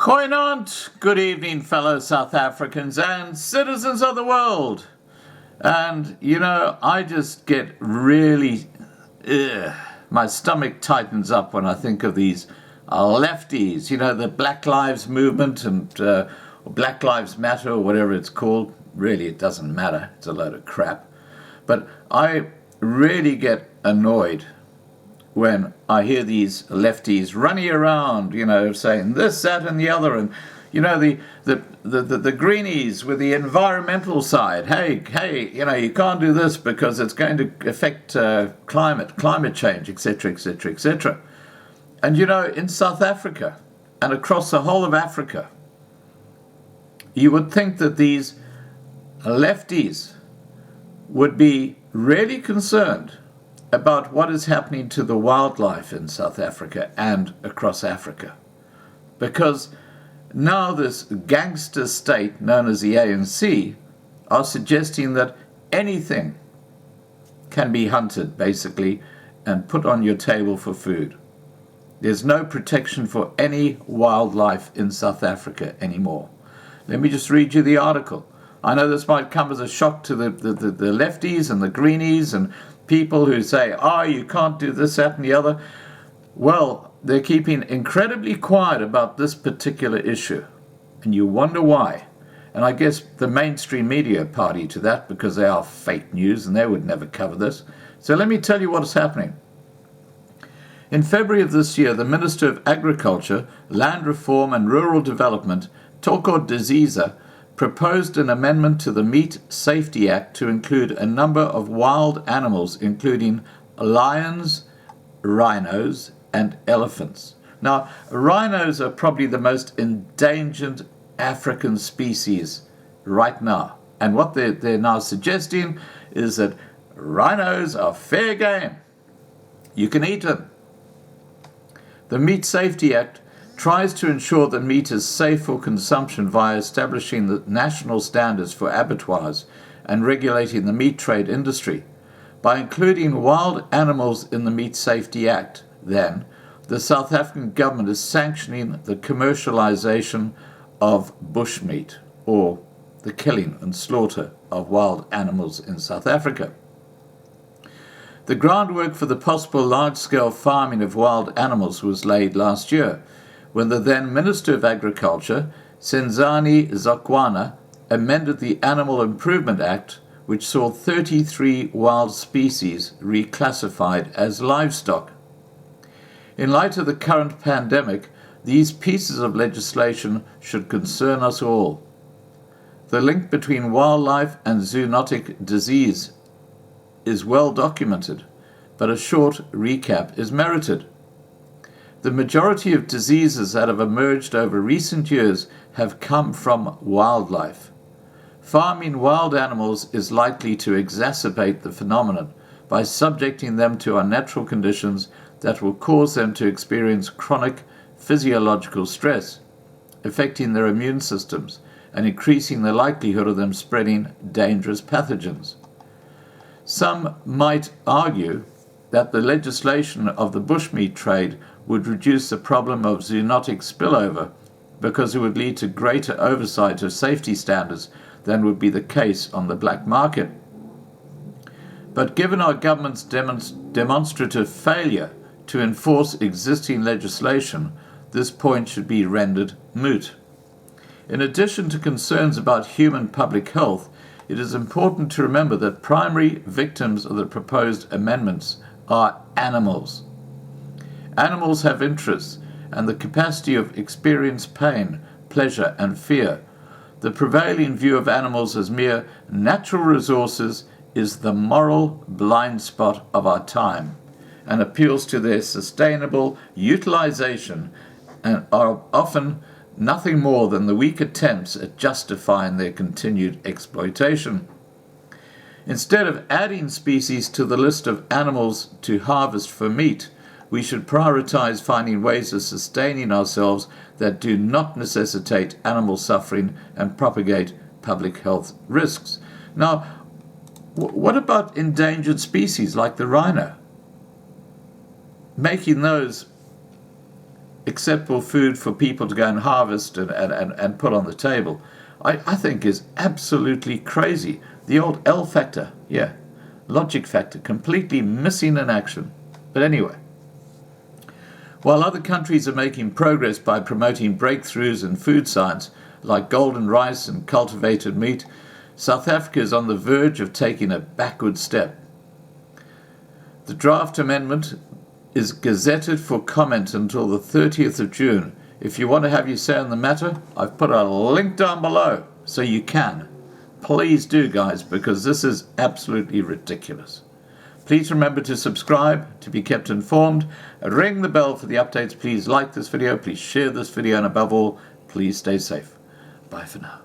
Goeienaand, good evening, fellow South Africans and citizens of the world. And, I just get really, my stomach tightens up when I think of these lefties, the Black Lives Movement and Black Lives Matter or whatever it's called. Really, it doesn't matter. It's a load of crap. But I really get annoyed when I hear these lefties running around, saying this, that, and the other, and the greenies with the environmental side. Hey, you can't do this because it's going to affect climate change, etc., etc., etc. And in South Africa and across the whole of Africa, you would think that these lefties would be really concerned about what is happening to the wildlife in South Africa and across Africa. Because now this gangster state known as the ANC are suggesting that anything can be hunted, basically, and put on your table for food. There's no protection for any wildlife in South Africa anymore. Let me just read you the article. I know this might come as a shock to the lefties and the greenies and people who say, you can't do this, that, and the other. Well, they're keeping incredibly quiet about this particular issue. And you wonder why. And I guess the mainstream media party to that because they are fake news and they would never cover this. So let me tell you what is happening. In February of this year, the Minister of Agriculture, Land Reform and Rural Development, Toko Diziza, proposed an amendment to the Meat Safety Act to include a number of wild animals, including lions, rhinos, and elephants. Now, rhinos are probably the most endangered African species right now. And what they're now suggesting is that rhinos are fair game. You can eat them. The Meat Safety Act tries to ensure that meat is safe for consumption via establishing the national standards for abattoirs and regulating the meat trade industry. By including wild animals in the Meat Safety Act, then, the South African government is sanctioning the commercialisation of bushmeat, or the killing and slaughter of wild animals in South Africa. The groundwork for the possible large-scale farming of wild animals was laid last year, when the then Minister of Agriculture, Senzani Zokwana, amended the Animal Improvement Act, which saw 33 wild species reclassified as livestock. In light of the current pandemic, these pieces of legislation should concern us all. The link between wildlife and zoonotic disease is well documented, but a short recap is merited. The majority of diseases that have emerged over recent years have come from wildlife. Farming wild animals is likely to exacerbate the phenomenon by subjecting them to unnatural conditions that will cause them to experience chronic physiological stress, affecting their immune systems and increasing the likelihood of them spreading dangerous pathogens. Some might argue that the legislation of the bushmeat trade would reduce the problem of zoonotic spillover because it would lead to greater oversight of safety standards than would be the case on the black market. But given our government's demonstrative failure to enforce existing legislation, this point should be rendered moot. In addition to concerns about human public health, it is important to remember that primary victims of the proposed amendments are animals. Animals have interests and the capacity of experience pain, pleasure, and fear. The prevailing view of animals as mere natural resources is the moral blind spot of our time and appeals to their sustainable utilization and are often nothing more than the weak attempts at justifying their continued exploitation. Instead of adding species to the list of animals to harvest for meat, we should prioritize finding ways of sustaining ourselves that do not necessitate animal suffering and propagate public health risks. Now, what about endangered species like the rhino? Making those acceptable food for people to go and harvest and put on the table, I think is absolutely crazy. The old L factor, yeah, logic factor, completely missing in action. But anyway, while other countries are making progress by promoting breakthroughs in food science, like golden rice and cultivated meat, South Africa is on the verge of taking a backward step. The draft amendment is gazetted for comment until the 30th of June. If you want to have your say on the matter, I've put a link down below so you can. Please do, guys, because this is absolutely ridiculous. Please remember to subscribe to be kept informed. Ring the bell for the updates. Please like this video. Please share this video. And above all, please stay safe. Bye for now.